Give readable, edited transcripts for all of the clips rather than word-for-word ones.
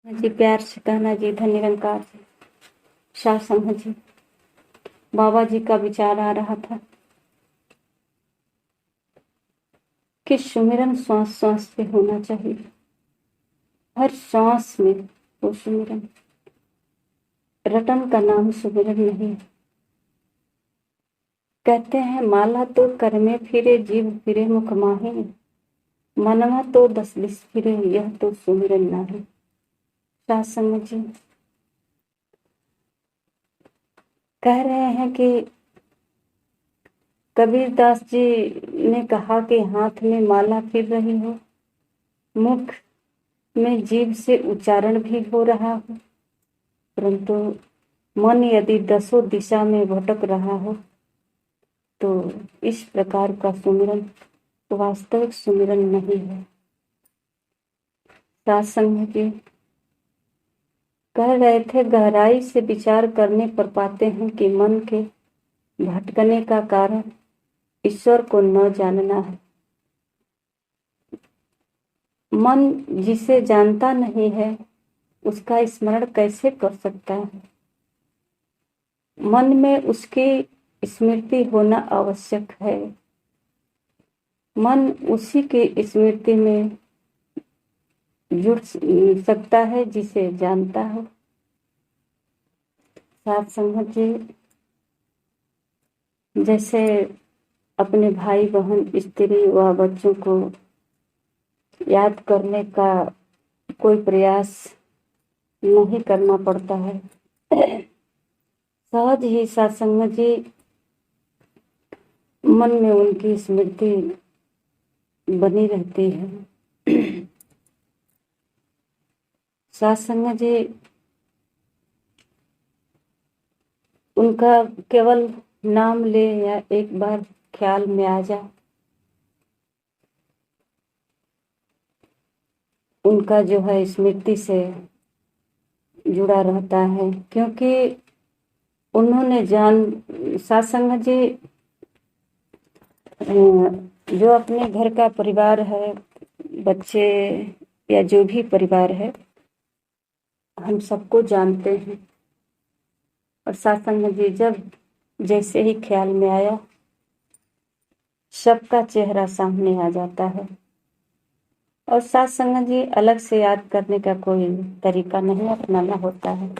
जी प्यार से कहना जी, धन निरंकार जी, शासन जी। बाबा जी का विचार आ रहा था कि सुमिरन श्वास श्वास पे होना चाहिए, हर श्वास में वो सुमिरन। रटन का नाम सुमिरन नहीं है। कहते हैं माला तो कर में फिरे, जीव फिरे मुख माही, मनवा तो 10 दिस फिरे, यह तो सुमिरन नहीं। शासन जी कह रहे हैं कि कबीरदास जी ने कहा कि हाथ में माला फिर रही हो, मुख में जीभ से उच्चारण भी हो रहा हो, परंतु मन यदि 10 दिशा में भटक रहा हो तो इस प्रकार का सुमिरन वास्तविक सुमिरन नहीं है। सत्संग जी कह रहे थे, गहराई से विचार करने पर पाते हैं कि मन के भटकने का कारण ईश्वर को न जानना है। मन जिसे जानता नहीं है उसका स्मरण कैसे कर सकता है? मन में उसकी स्मृति होना आवश्यक है। मन उसी की स्मृति में जुड़ सकता है जिसे जानता हो। साथ संगत जी जैसे अपने भाई बहन स्त्री व बच्चों को याद करने का कोई प्रयास नहीं करना पड़ता है, सहज ही सत्संग जी मन में उनकी स्मृति बनी रहती है। सत्संग जी उनका केवल नाम ले या एक बार ख्याल में आ जाए, उनका जो है स्मृति से जुड़ा रहता है, क्योंकि उन्होंने सत्संग जी जो अपने घर का परिवार है, बच्चे या जो भी परिवार है, हम सबको जानते हैं। और सत्संग जी जब जैसे ही ख्याल में आया सबका चेहरा सामने आ जाता है। और सत्संग जी अलग से याद करने का कोई तरीका नहीं अपनाना होता है,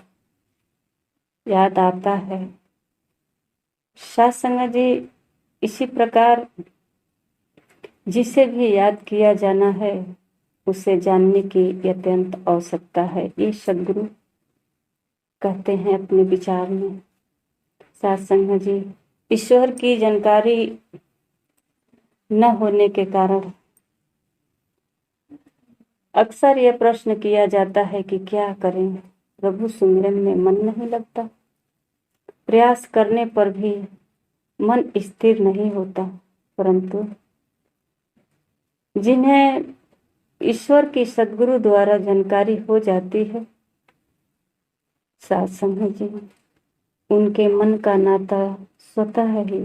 याद आता है। सत्संग जी इसी प्रकार जिसे भी याद किया जाना है उसे जानने की अत्यंत आवश्यकता है, ये सद्गुरु कहते हैं अपने विचार में। सत्संग जी ईश्वर की जानकारी न होने के कारण अक्सर यह प्रश्न किया जाता है कि क्या करें, प्रभु सुमिरन में मन नहीं लगता, प्रयास करने पर भी मन स्थिर नहीं होता। परंतु जिन्हें ईश्वर की सद्गुरु द्वारा जानकारी हो जाती है, सत्संग जी उनके मन का नाता स्वतः ही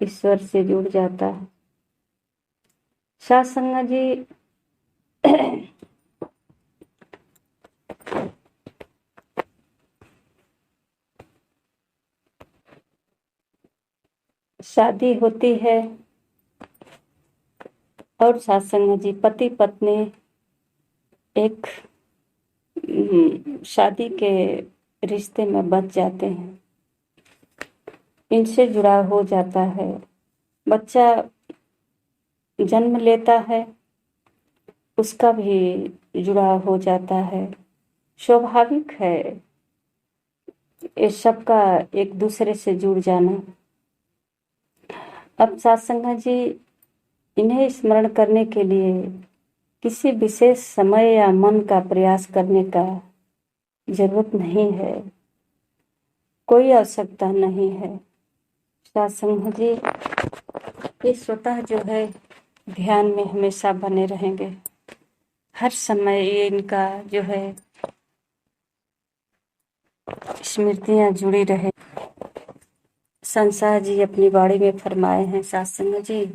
ईश्वर से जुड़ जाता है। सत्संग जी शादी होती है और सत्संग जी पति पत्नी एक शादी के रिश्ते में बच जाते हैं, इनसे जुड़ा हो जाता है। बच्चा जन्म लेता है, उसका भी जुड़ा हो जाता है, स्वाभाविक है ये सबका एक दूसरे से जुड़ जाना। अब सत्संग जी इन्हें स्मरण करने के लिए किसी विशेष समय या मन का प्रयास करने का जरूरत नहीं है, कोई आवश्यकता नहीं है। सत्संग जी ये स्वतः जो है ध्यान में हमेशा बने रहेंगे, हर समय ये इनका जो है स्मृतियां जुड़ी रहे। संसार जी अपनी बाणी में फरमाए हैं, सत्संग जी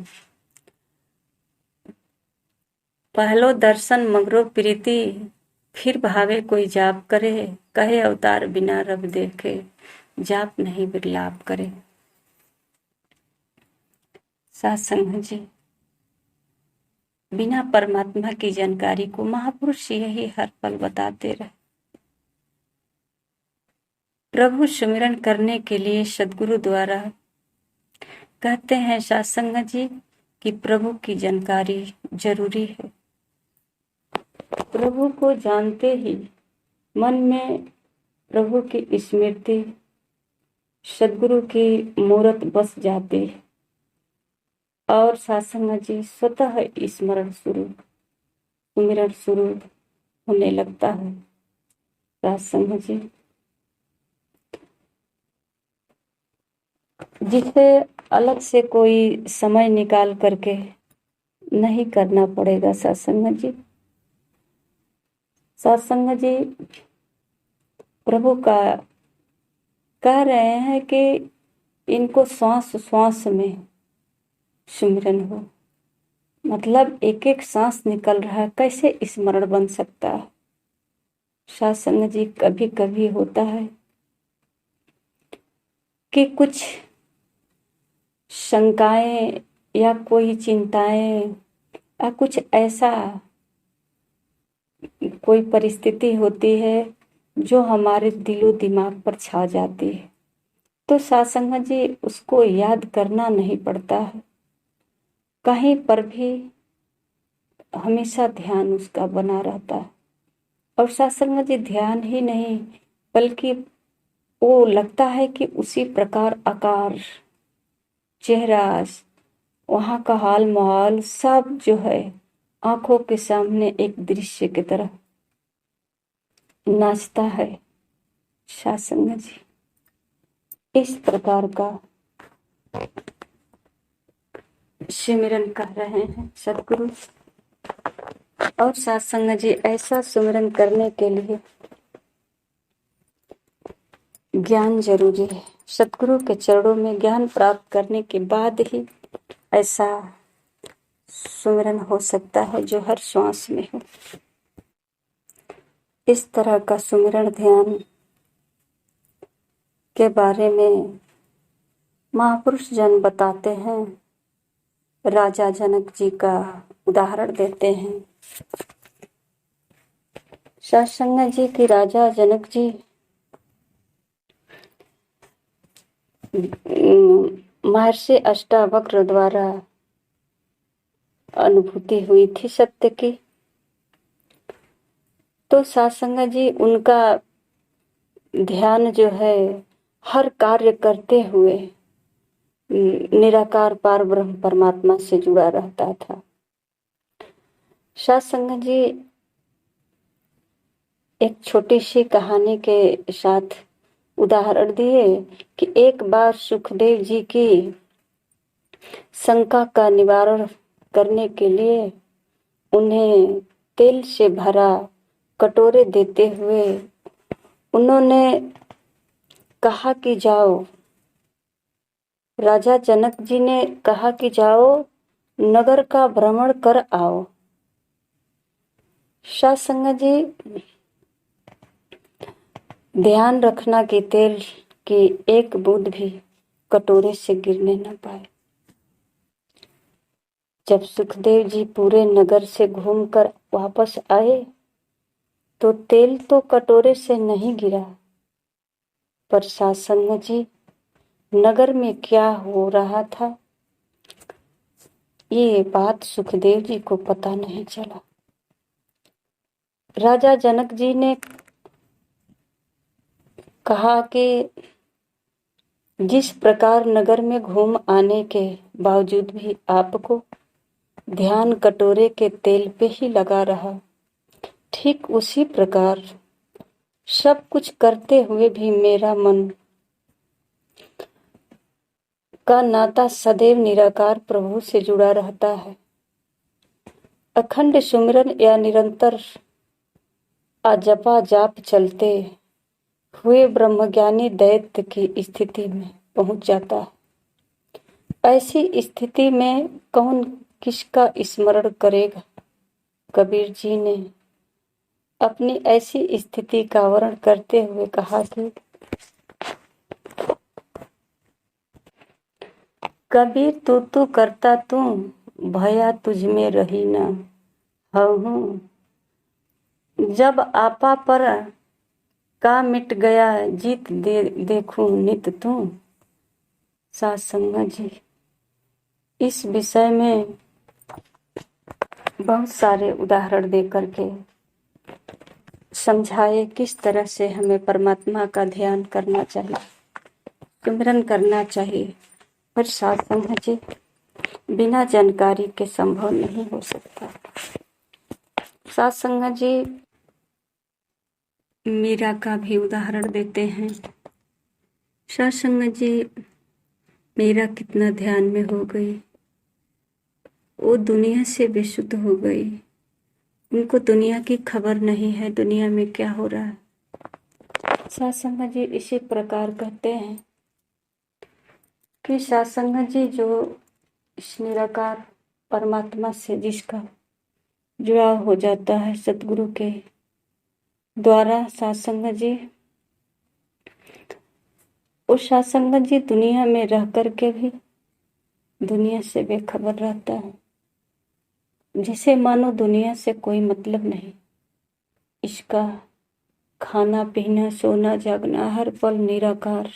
पहलो दर्शन मगरो प्रीति, फिर भावे कोई जाप करे, कहे अवतार बिना रब देखे, जाप नहीं विलाप करे। सत्संग जी, बिना परमात्मा की जानकारी को महापुरुष यही हर पल बताते रहे। प्रभु सुमिरन करने के लिए सदगुरु द्वारा कहते हैं सत्संग जी कि प्रभु की जानकारी जरूरी है। प्रभु को जानते ही मन में प्रभु की स्मृति, सदगुरु की मूरत बस जाती है और सत्संग जी स्वतः स्मरण शुरू, सुमिरन शुरू होने लगता है। सत्संग जी, जिसे अलग से कोई समय निकाल करके नहीं करना पड़ेगा। सत्संग जी, सत्संग जी प्रभु का कह रहे हैं कि इनको श्वास श्वास में सुमिरन हो, मतलब एक एक सांस निकल रहा है, कैसे स्मरण बन सकता है। सत्संग जी कभी कभी होता है कि कुछ शंकाएं या कोई चिंताएं या कुछ ऐसा कोई परिस्थिति होती है जो हमारे दिलो दिमाग पर छा जाती है, तो सत्संग जी उसको याद करना नहीं पड़ता है। कहीं पर भी हमेशा ध्यान उसका बना रहता है और सत्संग जी ध्यान ही नहीं बल्कि वो लगता है कि उसी प्रकार आकार, चेहरा, वहाँ का हाल माहौल सब जो है आंखों के सामने एक दृश्य की तरह नाचता है। सत्संग जी इस प्रकार का सुमिरन कर रहे हैं सदगुरु। और सत्संग जी ऐसा सुमिरन करने के लिए ज्ञान जरूरी है। सदगुरु के चरणों में ज्ञान प्राप्त करने के बाद ही ऐसा सुमिरन हो सकता है जो हर श्वास में हो। इस तरह का सुमिरन ध्यान के बारे में महापुरुष जन बताते हैं। राजा जनक जी का उदाहरण देते हैं। सत्संग जी की राजा जनक जी महर्षि अष्टावक्र द्वारा अनुभूति हुई थी सत्य की, तो सत्संग जी उनका ध्यान जो है हर कार्य करते हुए निराकार पार ब्रह्म परमात्मा से जुड़ा रहता था। सत्संग जी एक छोटी सी कहानी के साथ उदाहरण दिए कि एक बार सुखदेव जी की शंका का निवारण करने के लिए उन्हें तेल से भरा कटोरे देते हुए उन्होंने कहा कि जाओ, राजा जनक जी ने कहा कि जाओ नगर का भ्रमण कर आओ। सत्संग जी ध्यान रखना कि तेल की एक बूंद भी कटोरे से गिरने न पाए। जब सुखदेव जी पूरे नगर से घूमकर वापस आए तो तेल तो कटोरे से नहीं गिरा, पर सत्संग जी नगर में क्या हो रहा था ये बात सुखदेव जी को पता नहीं चला। राजा जनक जी ने कहा कि जिस प्रकार नगर में घूम आने के बावजूद भी आपको ध्यान कटोरे के तेल पे ही लगा रहा, ठीक उसी प्रकार सब कुछ करते हुए भी मेरा मन का नाता सदैव निराकार प्रभु से जुड़ा रहता है। अखंड सुमिरन या निरंतर अजपा जाप चलते हुए ब्रह्मज्ञानी दैत्य की स्थिति में पहुंच जाता है। ऐसी स्थिति में कौन किसका स्मरण करेगा। कबीर जी ने अपनी ऐसी स्थिति का वर्णन करते हुए कहा कि कबीर तू करता तू, भया तुझ में रही न हूँ। जब आपा पर का मिट गया, जीत देखूं नित तू। साथ संगत जी, इस विषय में बहुत सारे उदाहरण दे करके समझाए किस तरह से हमें परमात्मा का ध्यान करना चाहिए, सिमरन करना चाहिए। पर साथ संगत जी, बिना जानकारी के संभव नहीं हो सकता। साथ संगत जी, मीरा का भी उदाहरण देते हैं। साथ संगत जी, मीरा कितना ध्यान में हो गई, वो दुनिया से बेसुध हो गई। उनको दुनिया की खबर नहीं है, दुनिया में क्या हो रहा है। साथ संगत जी, इसी प्रकार कहते हैं कि साथ संगत जी, जो इस निराकार परमात्मा से जिसका जुड़ाव हो जाता है सतगुरु के द्वारा, साथ संगत जी, उस साथ संगत जी दुनिया में रह करके भी दुनिया से बेखबर रहता है, जिसे मानो दुनिया से कोई मतलब नहीं। इसका खाना पीना सोना जागना हर पल निराकार,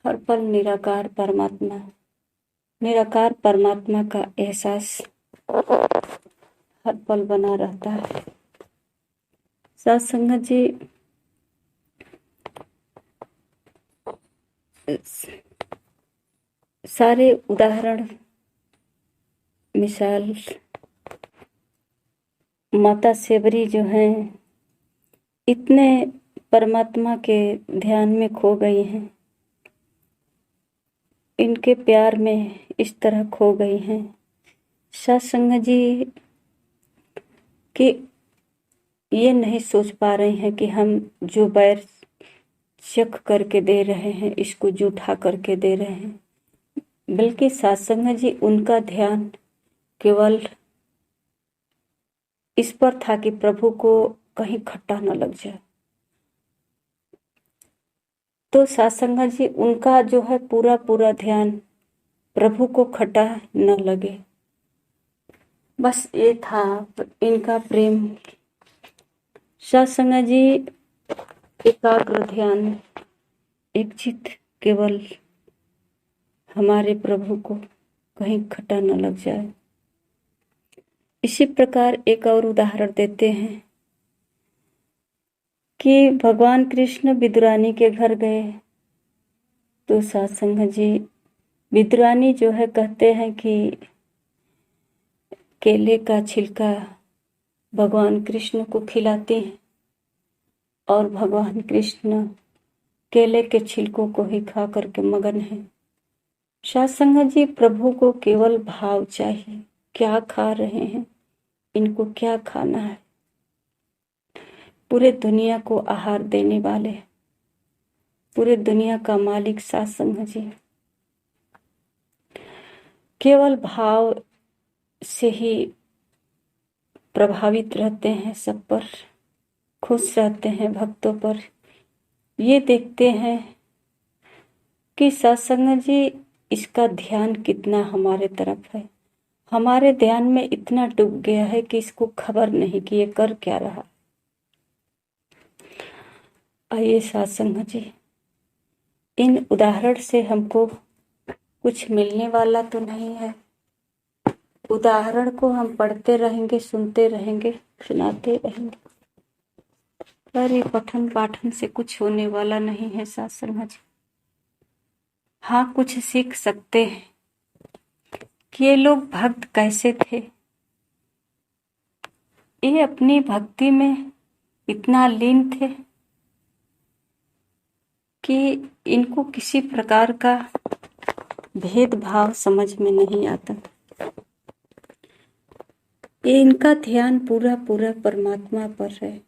हर पल निराकार परमात्मा, निराकार परमात्मा का एहसास हर पल बना रहता है। साथ संगत जी, सारे उदाहरण मिसाल माता सेवरी जो हैं, इतने परमात्मा के ध्यान में खो गई हैं, इनके प्यार में इस तरह खो गई हैं साथ संगत जी कि ये नहीं सोच पा रही हैं कि हम जो बैर चख करके दे रहे हैं, इसको जूठा करके दे रहे हैं। बल्कि साथ संगत जी, उनका ध्यान केवल इस पर था कि प्रभु को कहीं खट्टा न लग जाए। तो साथ संगत जी, उनका जो है पूरा पूरा ध्यान प्रभु को खट्टा न लगे, बस ये था इनका प्रेम। साथ संगत जी, एकाग्र ध्यान, एक चित्त, केवल हमारे प्रभु को कहीं खट्टा न लग जाए। इसी प्रकार एक और उदाहरण देते हैं कि भगवान कृष्ण विदुरानी के घर गए तो साथ संगत जी, विदुरानी जो है कहते हैं कि केले का छिलका भगवान कृष्ण को खिलाते हैं और भगवान कृष्ण केले के छिलकों को ही खा करके मगन है। साथ संगत जी, प्रभु को केवल भाव चाहिए, क्या खा रहे हैं, इनको क्या खाना है। पूरे दुनिया को आहार देने वाले, पूरे दुनिया का मालिक साथ संगत जी, केवल भाव से ही प्रभावित रहते हैं, सब पर खुश रहते हैं, भक्तों पर ये देखते हैं कि साथ संगत जी, इसका ध्यान कितना हमारे तरफ है। हमारे ध्यान में इतना डूब गया है कि इसको खबर नहीं कि ये कर क्या रहा। आइए साथ संगत जी, इन उदाहरण से हमको कुछ मिलने वाला तो नहीं है। उदाहरण को हम पढ़ते रहेंगे, सुनते रहेंगे, सुनाते रहेंगे, पर ये पठन पाठन से कुछ होने वाला नहीं है साथ संगत जी। हाँ, कुछ सीख सकते हैं कि ये लोग भक्त कैसे थे। ये अपनी भक्ति में इतना लीन थे कि इनको किसी प्रकार का भेदभाव समझ में नहीं आता। ये इनका ध्यान पूरा पूरा परमात्मा पर है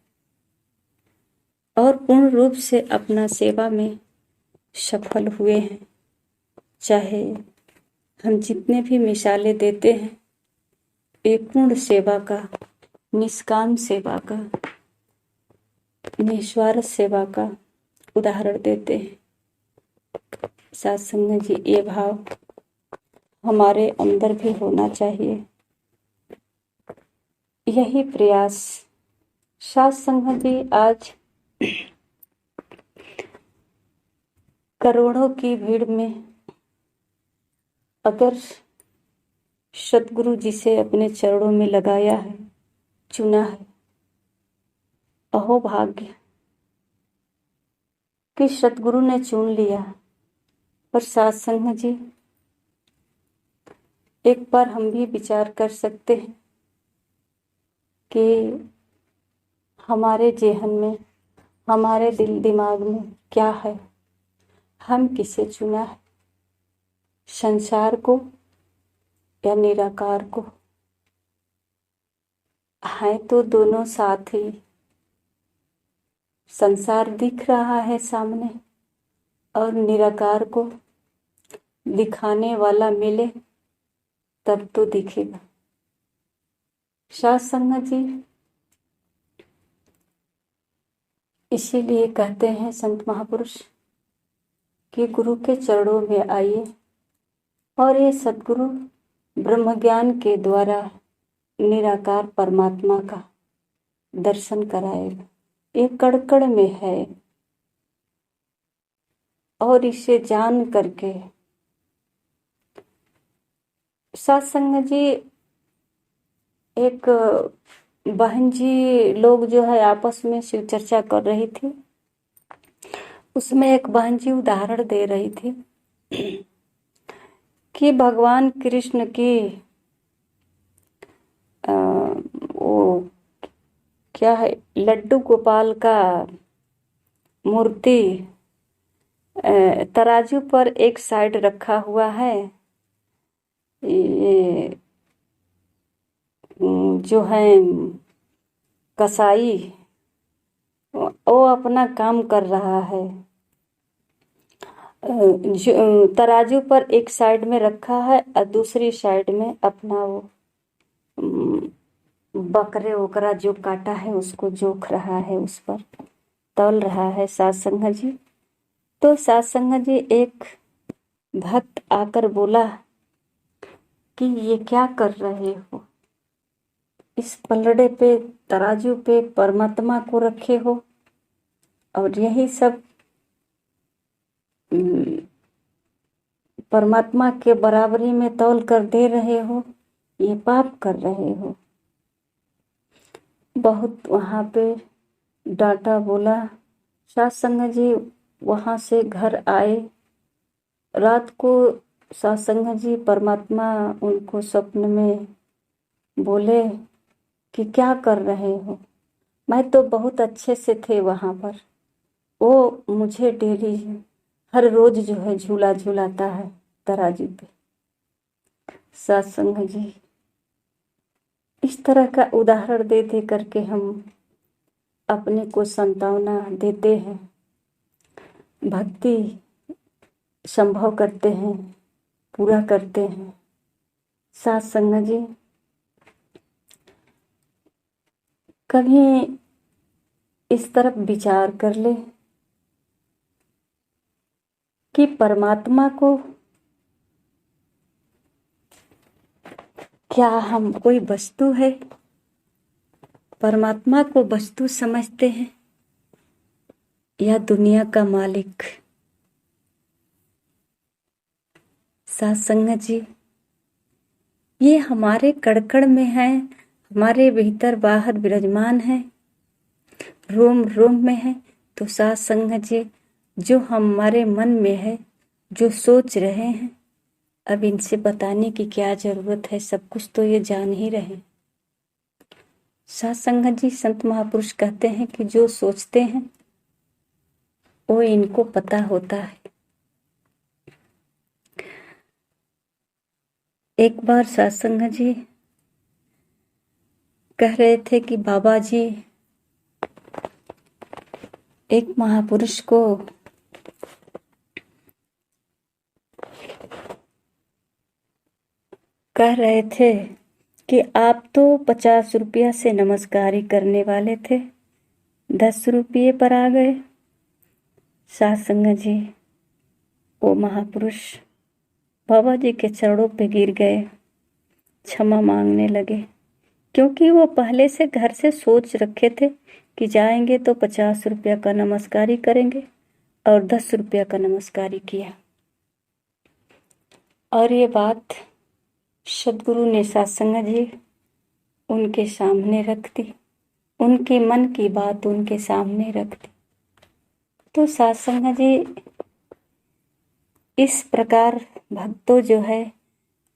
और पूर्ण रूप से अपना सेवा में सफल हुए हैं। चाहे हम जितने भी मिसालें देते हैं, ये पूर्ण सेवा का, निष्काम सेवा का, निस्वार्थ सेवा का उदाहरण देते हैं। साथ संगत जी, ये भाव हमारे अंदर भी होना चाहिए। यही प्रयास साथ संगत जी आज करोड़ों की भीड़ में अगर सतगुरु जी से अपने चरणों में लगाया है, चुना है, अहो भाग्य कि सतगुरु ने चुन लिया। पर साथ संगत जी, एक बार हम भी विचार कर सकते हैं कि हमारे जेहन में, हमारे दिल दिमाग में क्या है, हम किसे चुना है, संसार को या निराकार को? है तो दोनों साथ ही। संसार दिख रहा है सामने और निराकार को दिखाने वाला मिले तब तो दिखेगा। साथ संगत जी, इसीलिए कहते हैं संत महापुरुष कि गुरु के चरणों में आइए और ये सतगुरु ब्रह्म ज्ञान के द्वारा निराकार परमात्मा का दर्शन कराएगा। ये कड़कड़ में है और इसे जान करके साथ संगत जी, एक बहन जी लोग जो है आपस में शिव चर्चा कर रही थी। उसमें एक बहन जी उदाहरण दे रही थी कि भगवान कृष्ण की वो क्या है, लड्डू गोपाल का मूर्ति तराजू पर एक साइड रखा हुआ है। ये जो है कसाई, वो अपना काम कर रहा है। तराजू पर एक साइड में रखा है और दूसरी साइड में अपना वो बकरे वकरा जो काटा है उसको जोख रहा है, उस पर तौल रहा है। साथ संगत जी, तो साथ संगत जी, एक भक्त आकर बोला कि ये क्या कर रहे हो, इस पलड़े पे, तराजू पे परमात्मा को रखे हो और यही सब परमात्मा के बराबरी में तौल कर दे रहे हो, ये पाप कर रहे हो। बहुत वहाँ पे डांटा, बोला। साथ संगत जी वहाँ से घर आए। रात को साथ संगत जी परमात्मा उनको स्वप्न में बोले कि क्या कर रहे हो? मैं तो बहुत अच्छे से थे वहाँ पर, वो मुझे डेली हर रोज जो है झूला झूलाता है तराजू पे। साथ संगत जी, इस तरह का उदाहरण दे दे करके हम अपने को सांत्वना देते हैं, भक्ति संभव करते हैं, पूरा करते हैं। साथ संगत जी, कभी इस तरफ विचार कर ले कि परमात्मा को क्या हम कोई वस्तु है? परमात्मा को वस्तु समझते हैं या दुनिया का मालिक? साथ संगत जी, ये हमारे कड़कड़ में है, हमारे भीतर बाहर विराजमान है, रोम रोम में है। तो साथ संगत जी, जो हमारे मन में है, जो सोच रहे हैं, अब इनसे बताने की क्या जरूरत है, सब कुछ तो ये जान ही रहे। साथ संगत जी, संत महापुरुष कहते हैं कि जो सोचते हैं वो इनको पता होता है। एक बार साथ संगत जी कह रहे थे कि बाबा जी एक महापुरुष को कह रहे थे कि आप तो 50 रुपया से नमस्कारी करने वाले थे, 10 रुपये पर आ गए। सात संगत जी वो महापुरुष बाबा जी के चरणों पे गिर गए, क्षमा मांगने लगे, क्योंकि वो पहले से घर से सोच रखे थे कि जाएंगे तो 50 रुपया का नमस्कारी करेंगे, और 10 रुपया का नमस्कारी किया। और ये बात सदगुरु ने सत्संग जी उनके सामने रख दी, उनके मन की बात उनके सामने रख दी। तो सत्संग जी इस प्रकार भक्तों जो है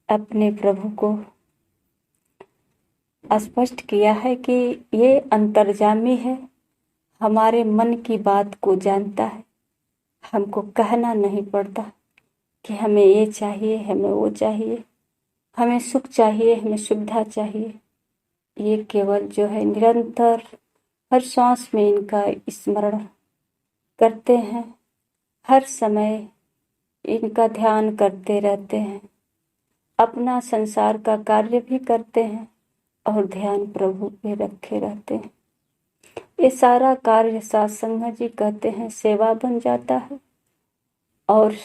अपने प्रभु को स्पष्ट किया है कि ये अंतर्यामी है, हमारे मन की बात को जानता है। हमको कहना नहीं पड़ता कि हमें ये चाहिए, हमें वो चाहिए, हमें सुख चाहिए, हमें सुविधा चाहिए। ये केवल जो है निरंतर हर सांस में इनका स्मरण करते हैं, हर समय इनका ध्यान करते रहते हैं, अपना संसार का कार्य भी करते हैं और ध्यान प्रभु पे रखे रहते हैं। ये सारा कार्य सत्संग जी कहते हैं सेवा बन जाता है, और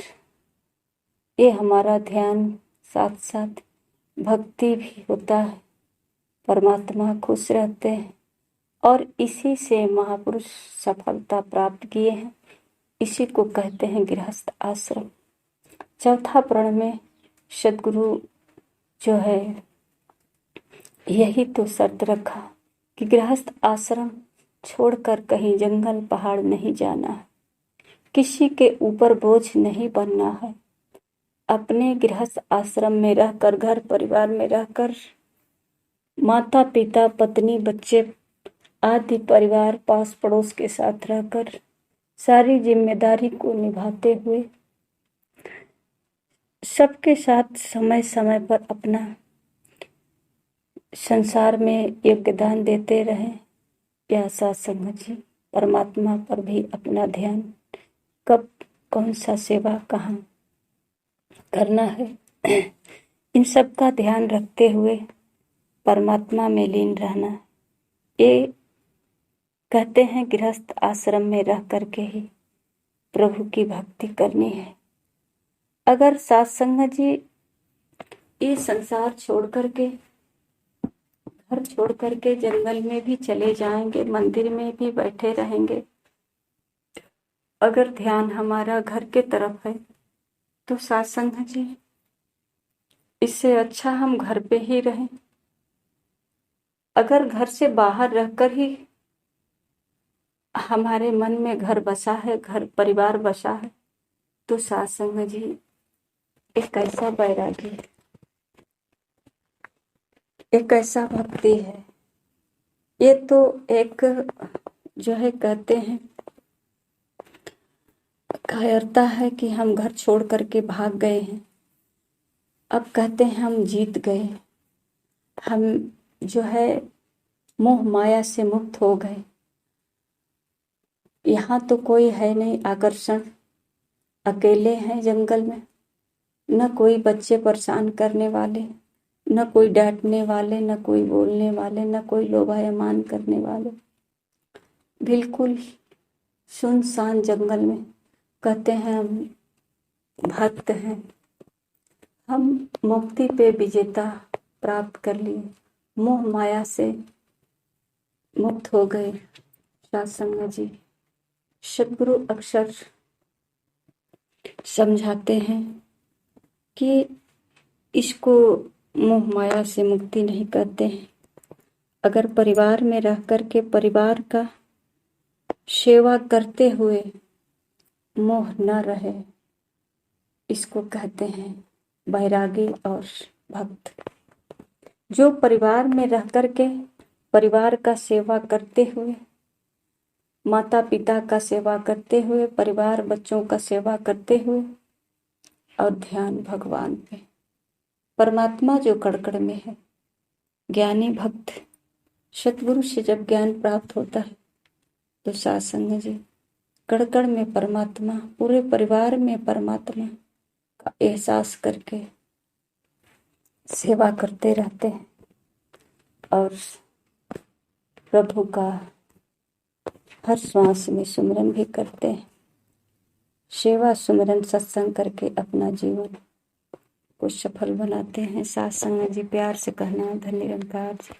ये हमारा ध्यान साथ साथ भक्ति भी होता है। परमात्मा खुश रहते हैं, और इसी से महापुरुष सफलता प्राप्त किए हैं। इसी को कहते हैं गृहस्थ आश्रम। चौथा प्रण में सदगुरु जो है यही तो शर्त रखा कि गृहस्थ आश्रम छोड़कर कहीं जंगल पहाड़ नहीं जाना है, किसी के ऊपर बोझ नहीं बनना है। अपने गृहस्थ आश्रम में रहकर, घर परिवार में रहकर, माता पिता पत्नी बच्चे आदि परिवार पास पड़ोस के साथ रहकर सारी जिम्मेदारी को निभाते हुए सबके साथ समय समय पर अपना संसार में योगदान देते रहें। या सत्संग जी परमात्मा पर भी अपना ध्यान, कब कौन सा सेवा कहाँ करना है, इन सब का ध्यान रखते हुए परमात्मा में लीन रहना। ये कहते हैं गृहस्थ आश्रम में रह करके ही प्रभु की भक्ति करनी है। अगर सत्संग जी ये संसार छोड़ करके, घर छोड़ करके जंगल में भी चले जाएंगे, मंदिर में भी बैठे रहेंगे, अगर ध्यान हमारा घर के तरफ है तो सत्संग जी इससे अच्छा हम घर पे ही रहें। अगर घर से बाहर रहकर ही हमारे मन में घर बसा है, घर परिवार बसा है, तो सत्संग जी एक ऐसा बैरागी है, एक ऐसा भक्ति है। ये तो एक जो है कहते हैं कायरता है कि हम घर छोड़ करके भाग गए हैं। अब कहते हैं हम जीत गए, हम जो है मोह माया से मुक्त हो गए। यहाँ तो कोई है नहीं आकर्षण, अकेले हैं जंगल में, न कोई बच्चे परेशान करने वाले, न कोई डांटने वाले, न कोई बोलने वाले, न कोई लोभायमान करने वाले। बिल्कुल सुनसान जंगल में कहते हैं हम भक्त हैं, हम मुक्ति पे विजेता प्राप्त कर लिए, मोह माया से मुक्त हो गए। सत्संग जी सदगुरु अक्सर समझाते हैं कि इसको मोह माया से मुक्ति नहीं करते हैं। अगर परिवार में रह करके परिवार का सेवा करते हुए मोह न रहे, इसको कहते हैं बैरागी और भक्त। जो परिवार में रह करके परिवार का सेवा करते हुए, माता पिता का सेवा करते हुए, परिवार बच्चों का सेवा करते हुए, और ध्यान भगवान पे, परमात्मा जो कड़कड़ में है। ज्ञानी भक्त सतगुरु से जब ज्ञान प्राप्त होता है तो सत्संग जी कड़कड़ में परमात्मा, पूरे परिवार में परमात्मा का एहसास करके सेवा करते रहते हैं और प्रभु का हर श्वास में सुमिरन भी करते हैं। सेवा सुमिरन सत्संग करके अपना जीवन को सफल बनाते हैं। साथ संग जी प्यार से कहना धन्य निरंकार जी।